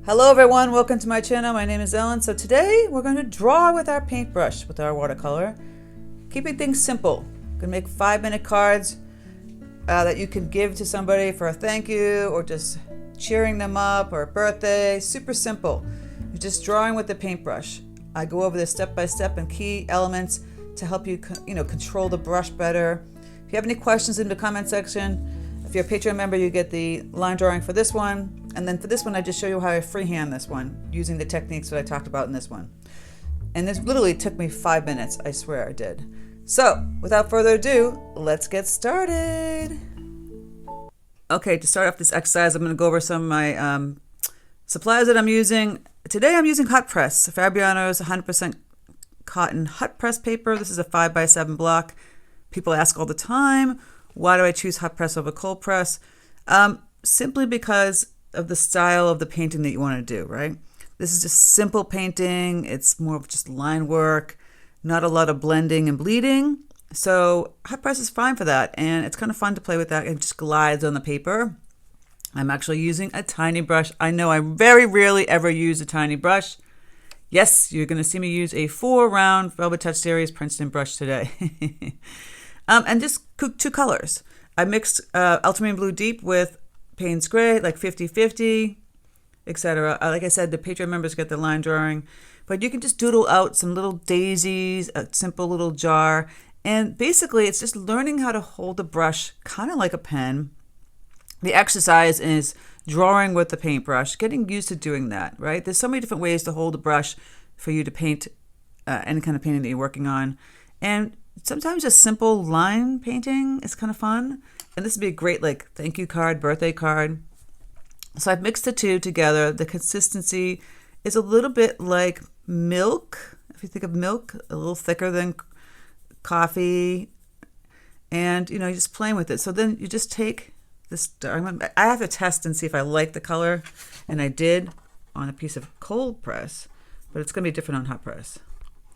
Hello everyone, welcome to my channel. My name is Ellen. So today we're going to draw with our paintbrush with our watercolor, keeping things simple. We're going to make 5-minute cards that you can give to somebody for a thank you or just cheering them up or a birthday. Super simple. You're just drawing with the paintbrush. I go over this step by step and key elements to help you, control the brush better. If you have any questions in the comment section, if you're a Patreon member, you get the line drawing for this one. And then for this one, I just show you how I freehand this one using the techniques that I talked about in this one. And this literally took me 5 minutes. I swear I did. So without further ado, let's get started. Okay, to start off this exercise, I'm going to go over some of my supplies that I'm using. Today I'm using hot press. Fabriano's 100% cotton hot press paper. This is a 5x7 block. People ask all the time, why do I choose hot press over cold press? Simply because of the style of the painting that you want to do, right? This is just simple painting. It's more of just line work, not a lot of blending and bleeding. So hot press is fine for that. And it's kind of fun to play with that. It just glides on the paper. I'm actually using a tiny brush. I know I very rarely ever use a tiny brush. Yes, you're going to see me use a 4-round Velvet Touch Series Princeton brush today. And just two colors. I mixed ultramarine blue deep with Paynes gray, like 50-50, etc. Like I said, the Patreon members get the line drawing, but you can just doodle out some little daisies, a simple little jar, and basically it's just learning how to hold the brush kind of like a pen. The exercise is drawing with the paintbrush, getting used to doing that, right? There's so many different ways to hold the brush for you to paint any kind of painting that you're working on, and sometimes a simple line painting is kind of fun. And this would be a great thank you card, birthday card. So I've mixed the two together. The consistency is a little bit like milk. If you think of milk, a little thicker than coffee. And, you're just playing with it. So then you just take this, I have to test and see if I like the color. And I did on a piece of cold press, but it's going to be different on hot press.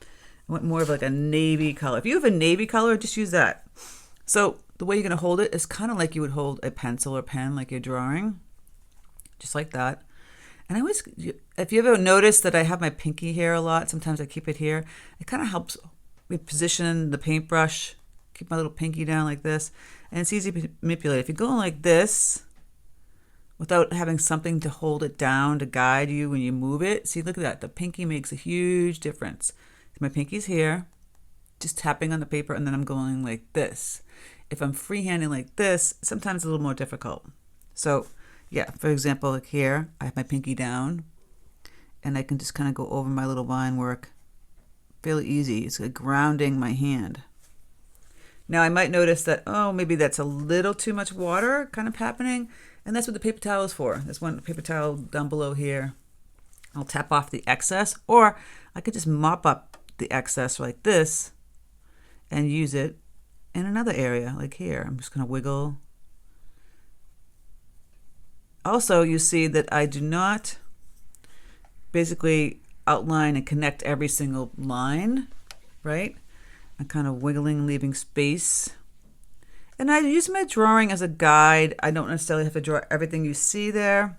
I want more of like a navy color. If you have a navy color, just use that. So the way you're going to hold it is kind of like you would hold a pencil or pen, like you're drawing, just like that. And I always, if you ever notice that I have my pinky here a lot, sometimes I keep it here. It kind of helps me position the paintbrush, keep my little pinky down like this, and it's easy to manipulate. If you're going like this, without having something to hold it down to guide you when you move it, see, look at that. The pinky makes a huge difference. My pinky's here, just tapping on the paper, and then I'm going like this. If I'm freehanding like this, sometimes it's a little more difficult. So yeah, for example, like here, I have my pinky down, and I can just kind of go over my little line work fairly easy. It's like grounding my hand. Now I might notice that, oh, maybe that's a little too much water kind of happening, and that's what the paper towel is for. There's one paper towel down below here. I'll tap off the excess, or I could just mop up the excess like this and use it in another area like here. I'm just going to wiggle. Also, you see that I do not basically outline and connect every single line, right? I'm kind of wiggling, leaving space. And I use my drawing as a guide. I don't necessarily have to draw everything you see there.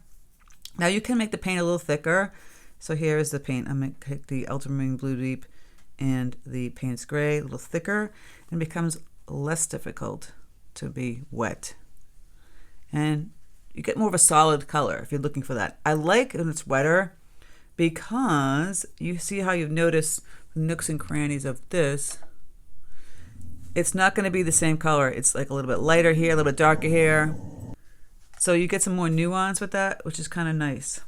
Now you can make the paint a little thicker. So here is the paint. I'm going to take the ultramarine blue deep and the Paynes gray, a little thicker, and it becomes less difficult to be wet. And you get more of a solid color if you're looking for that. I like when it's wetter because you see how you've noticed the nooks and crannies of this. It's not going to be the same color. It's like a little bit lighter here, a little bit darker here. So you get some more nuance with that, which is kind of nice.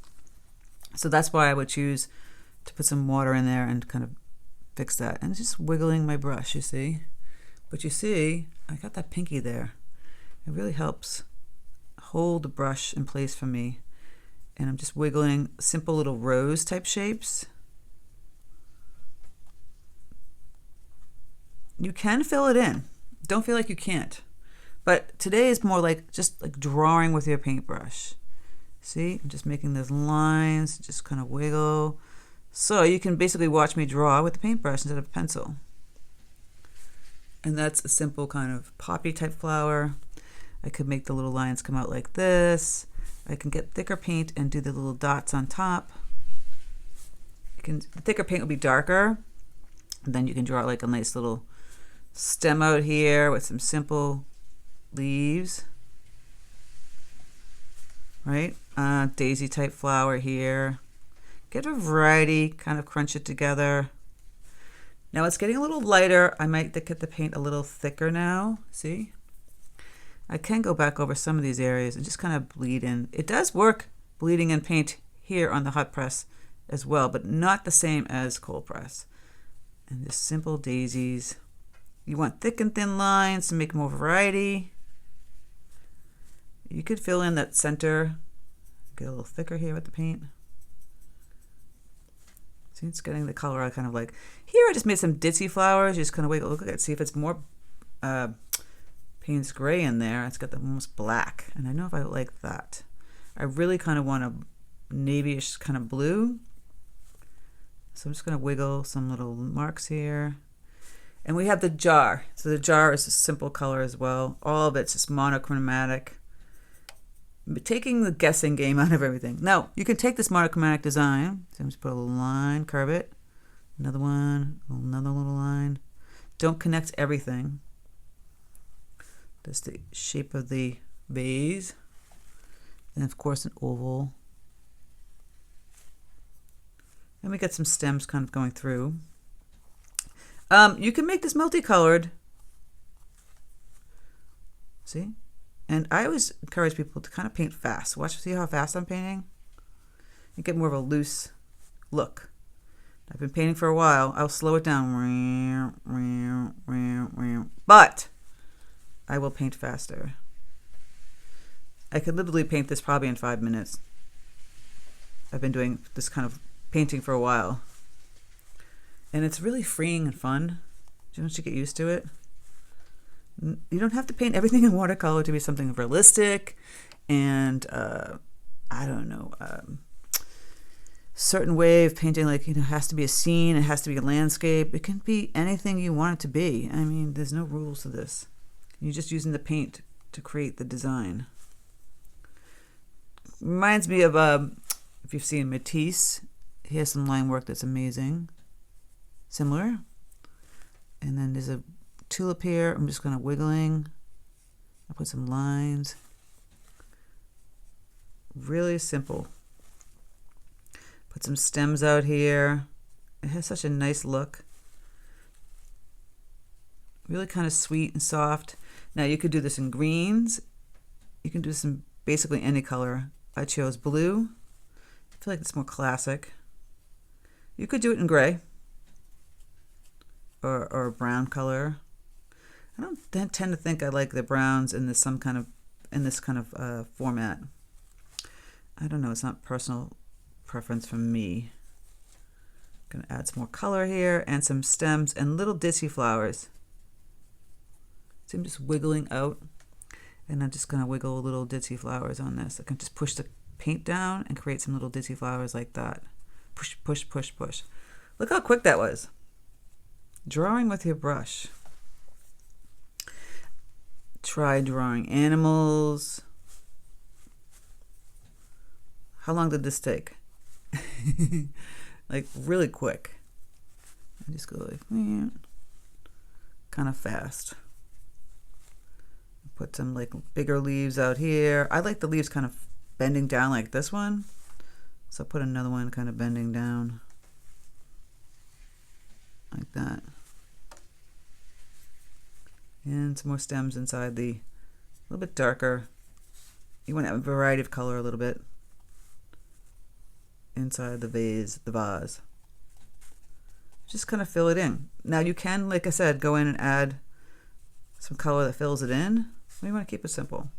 So that's why I would choose to put some water in there and kind of fix that. And it's just wiggling my brush, you see. But you see, I got that pinky there. It really helps hold the brush in place for me. And I'm just wiggling simple little rose type shapes. You can fill it in. Don't feel like you can't. But today is more like just like drawing with your paintbrush. See, I'm just making those lines, just kind of wiggle. So you can basically watch me draw with the paintbrush instead of a pencil. And that's a simple kind of poppy type flower. I could make the little lines come out like this. I can get thicker paint and do the little dots on top, the thicker paint will be darker. And then you can draw like a nice little stem out here with some simple leaves, right? Daisy type flower here. Get a variety, kind of crunch it together. Now it's getting a little lighter. I might get the paint a little thicker now. See? I can go back over some of these areas and just kind of bleed in. It does work bleeding in paint here on the hot press as well, but not the same as cold press. And just simple daisies. You want thick and thin lines to make more variety. You could fill in that center. Get a little thicker here with the paint. See, it's getting the color I kind of like. Here I just made some ditzy flowers. You just kind of wiggle, look at it, see if it's more Paynes gray in there. It's got the almost black. And I know if I like that. I really kind of want a navy-ish kind of blue. So I'm just going to wiggle some little marks here. And we have the jar. So the jar is a simple color as well. All of it's just monochromatic. Taking the guessing game out of everything. Now, you can take this monochromatic design. So I'm just put a little line, curve it. Another one, another little line. Don't connect everything. That's the shape of the vase. And of course an oval. And we got some stems kind of going through. You can make this multicolored. See? And I always encourage people to kind of paint fast. Watch, see how fast I'm painting? You get more of a loose look. I've been painting for a while. I'll slow it down. But I will paint faster. I could literally paint this probably in 5 minutes. I've been doing this kind of painting for a while, and it's really freeing and fun once you get used to it. You don't have to paint everything in watercolor to be something realistic and I don't know, certain way of painting, like, you know, it has to be a scene, it has to be a landscape. It can be anything you want it to be. I mean, there's no rules to this. You're just using the paint to create the design. Reminds me of if you've seen Matisse. He has some line work that's amazing. Similar. And then there's a tulip here. I'm just kind of wiggling. I'll put some lines. Really simple. Put some stems out here. It has such a nice look. Really kind of sweet and soft. Now you could do this in greens. You can do this in basically any color. I chose blue. I feel like it's more classic. You could do it in gray or a brown color. I don't tend to think I like the browns in this kind of format. I don't know. It's not personal preference for me. Gonna add some more color here and some stems and little ditzy flowers. So I'm just wiggling out, and I'm just gonna wiggle little ditzy flowers on this. I can just push the paint down and create some little ditzy flowers like that. Push, push, push, push. Look how quick that was. Drawing with your brush. Try drawing animals. How long did this take? Like really quick. I just go like kind of fast. Put some like bigger leaves out here. I like the leaves kind of bending down like this one. So put another one kind of bending down like that. And some more stems inside a little bit darker. You want to have a variety of color a little bit inside the vase. Just kind of fill it in. Now you can, like I said, go in and add some color that fills it in. We want to keep it simple.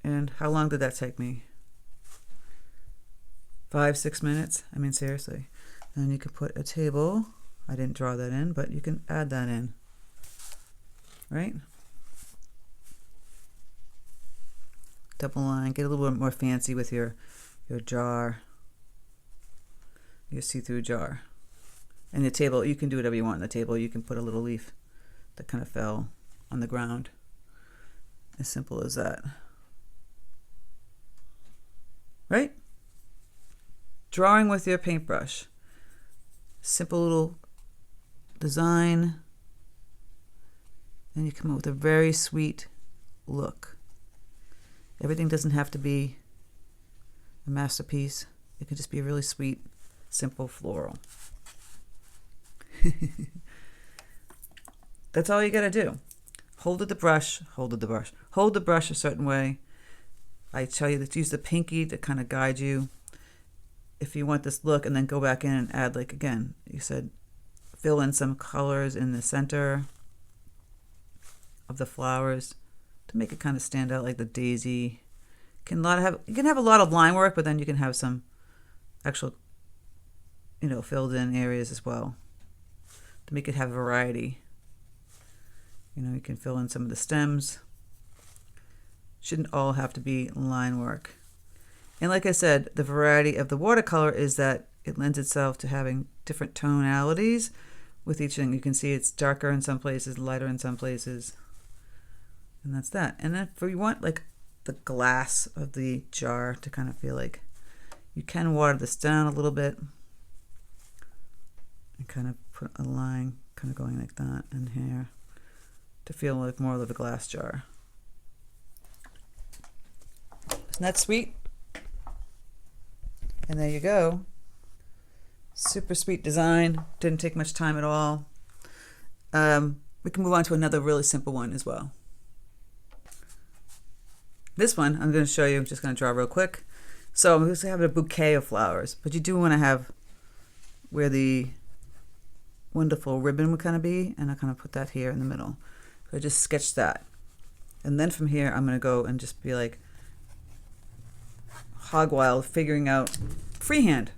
And how long did that take me? 5-6 minutes? I mean, seriously. And you could put a table. I didn't draw that in, but you can add that in. Right? Double line. Get a little bit more fancy with your jar. Your see-through jar. And the table, you can do whatever you want on the table. You can put a little leaf that kind of fell on the ground. As simple as that. Right? Drawing with your paintbrush. Simple little design. And you come up with a very sweet look. Everything doesn't have to be a masterpiece. It can just be a really sweet, simple floral. That's all you gotta do. Hold the brush, hold the brush. Hold the brush a certain way. I tell you to use the pinky to kind of guide you. If you want this look, and then go back in and add, like again, you said, fill in some colors in the center of the flowers to make it kind of stand out, like the daisy. You can have a lot of line work, but then you can have some actual, filled in areas as well to make it have variety. You can fill in some of the stems. Shouldn't all have to be line work. And like I said, the variety of the watercolor is that it lends itself to having different tonalities with each thing. You can see it's darker in some places, lighter in some places. And that's that. And then if you want like the glass of the jar to kind of feel like, you can water this down a little bit and kind of put a line kind of going like that in here to feel like more of a glass jar. Isn't that sweet? And there you go. Super sweet design. Didn't take much time at all. We can move on to another really simple one as well. This one I'm going to show you. I'm just going to draw real quick. So I'm just having a bouquet of flowers, but you do want to have where the wonderful ribbon would kind of be, and I kind of put that here in the middle. So I just sketched that. And then from here, I'm going to go and just be like hog wild, figuring out freehand.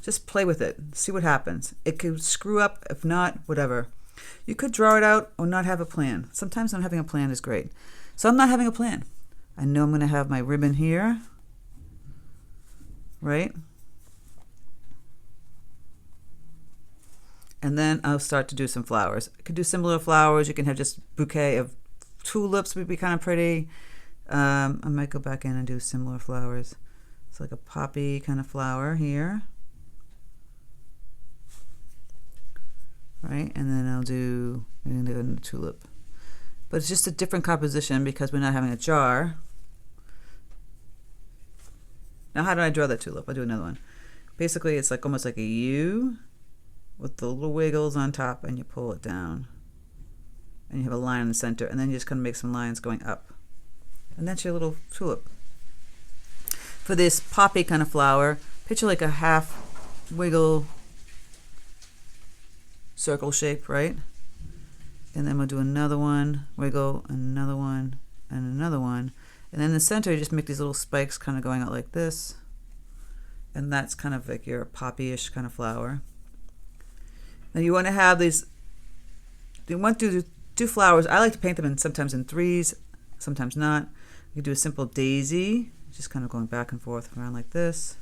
Just play with it. See what happens. It could screw up. If not, whatever. You could draw it out or not have a plan. Sometimes not having a plan is great. So I'm not having a plan. I know I'm going to have my ribbon here. Right? And then I'll start to do some flowers. I could do similar flowers. You can have just bouquet of tulips would be kind of pretty. I might go back in and do similar flowers. It's like a poppy kind of flower here. Right? And then I'll do a tulip. But it's just a different composition because we're not having a jar. Now how do I draw that tulip? I'll do another one. Basically it's like almost like a U with the little wiggles on top, and you pull it down. And you have a line in the center, and then you just kind of make some lines going up. And that's your little tulip. For this poppy kind of flower, picture like a half wiggle circle shape, right? And then we'll do another one, wiggle, another one, and another one. And then in the center, you just make these little spikes kind of going out like this. And that's kind of like your poppy-ish kind of flower. Now you want to have these, you want to do flowers. I like to paint them sometimes in threes, sometimes not. You can do a simple daisy, just kind of going back and forth around like this.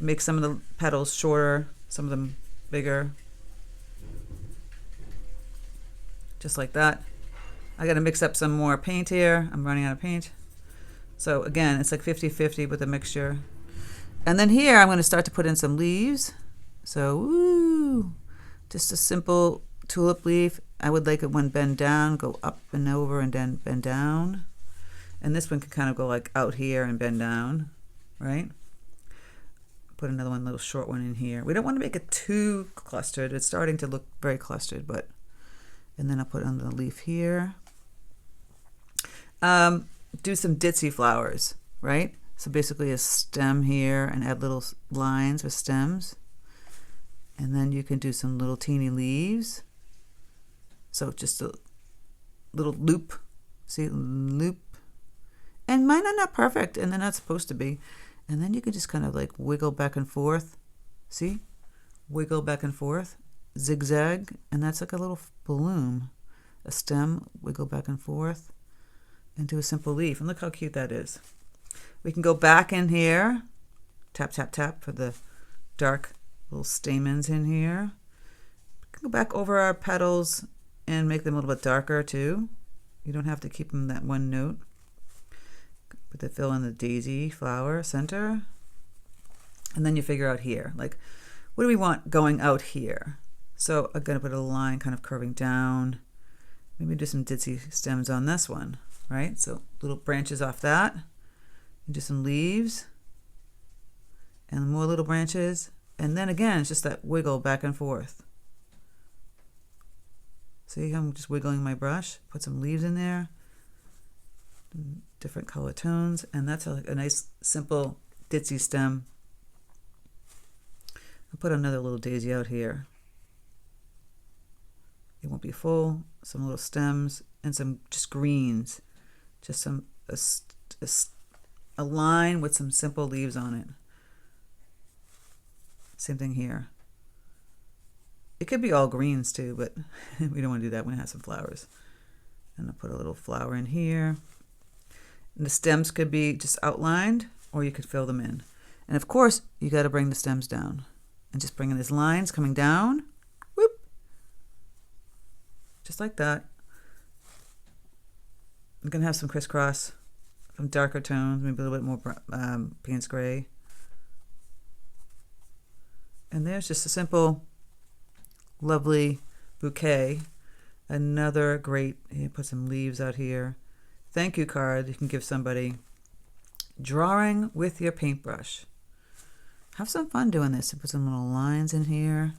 Make some of the petals shorter, some of them bigger. Just like that. I got to mix up some more paint here. I'm running out of paint. So again, it's like 50-50 with the mixture. And then here I'm going to start to put in some leaves. So, woo, just a simple tulip leaf. I would like it when bend down, go up and over and then bend down. And this one can kind of go like out here and bend down, right? Put another one, little short one in here. We don't want to make it too clustered. It's starting to look very clustered, but, and then I'll put on the leaf here. Do some ditzy flowers, right? So basically a stem here and add little lines with stems. And then you can do some little teeny leaves. So just a little loop. See, loop. And mine are not perfect, and they're not supposed to be. And then you can just kind of like wiggle back and forth. See? Wiggle back and forth. Zigzag. And that's like a little balloon. A stem, wiggle back and forth. And do a simple leaf. And look how cute that is. We can go back in here. Tap, tap, tap for the dark little stamens in here. We can go back over our petals and make them a little bit darker too. You don't have to keep them that one note. But they fill in the daisy flower center. And then you figure out here, like, what do we want going out here? So I'm going to put a line kind of curving down. Maybe do some ditzy stems on this one, right? So little branches off that. And do some leaves. And more little branches. And then again, it's just that wiggle back and forth. See how I'm just wiggling my brush? Put some leaves in there. Different color tones. And that's like a nice, simple ditzy stem. I'll put another little daisy out here. It won't be full. Some little stems and some just greens. Just some a line with some simple leaves on it. Same thing here. It could be all greens too, but we don't want to do that. We have some flowers. And I'll put a little flower in here. And the stems could be just outlined, or you could fill them in. And of course, you got to bring the stems down. And just bring in these lines coming down. Whoop. Just like that. I'm going to have some crisscross, some darker tones, maybe a little bit more Paynes gray. And there's just a simple, lovely bouquet. Another great, put some leaves out here. Thank you card you can give somebody. Drawing with your paintbrush. Have some fun doing this. Put some little lines in here.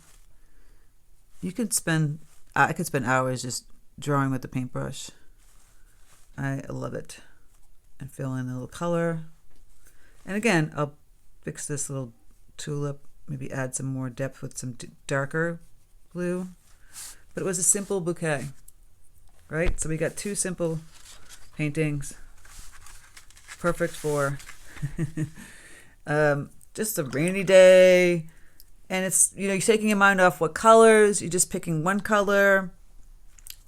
You could spend, I could spend hours just drawing with the paintbrush. I love it. And fill in a little color. And again, I'll fix this little tulip. Maybe add some more depth with some darker blue. But it was a simple bouquet, right? So we got two simple paintings. Perfect for just a rainy day. And it's, you're taking your mind off what colors. You're just picking one color,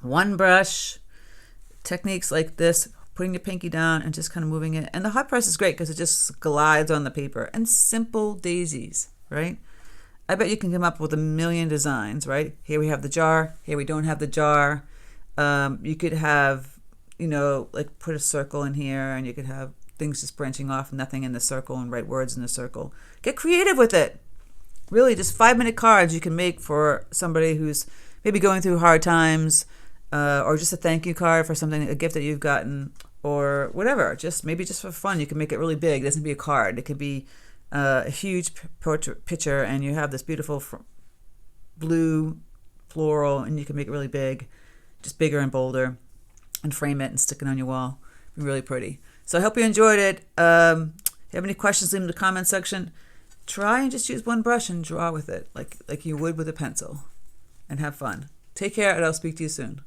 one brush. Techniques like this, putting your pinky down and just kind of moving it. And the hot press is great because it just glides on the paper. And simple daisies, right? I bet you can come up with a million designs, right? Here we have the jar. Here we don't have the jar. You could have, like put a circle in here, and you could have things just branching off, nothing in the circle, and write words in the circle. Get creative with it. Really, just 5-minute cards you can make for somebody who's maybe going through hard times, or just a thank you card for something, a gift that you've gotten, or whatever. Maybe just for fun, you can make it really big. It doesn't be a card. It could be a huge picture, and you have this beautiful blue floral, and you can make it really big, just bigger and bolder, and frame it and stick it on your wall. It'd be really pretty. So I hope you enjoyed it. If you have any questions, leave them in the comment section. Try and just use one brush and draw with it, like you would with a pencil, and have fun. Take care, and I'll speak to you soon.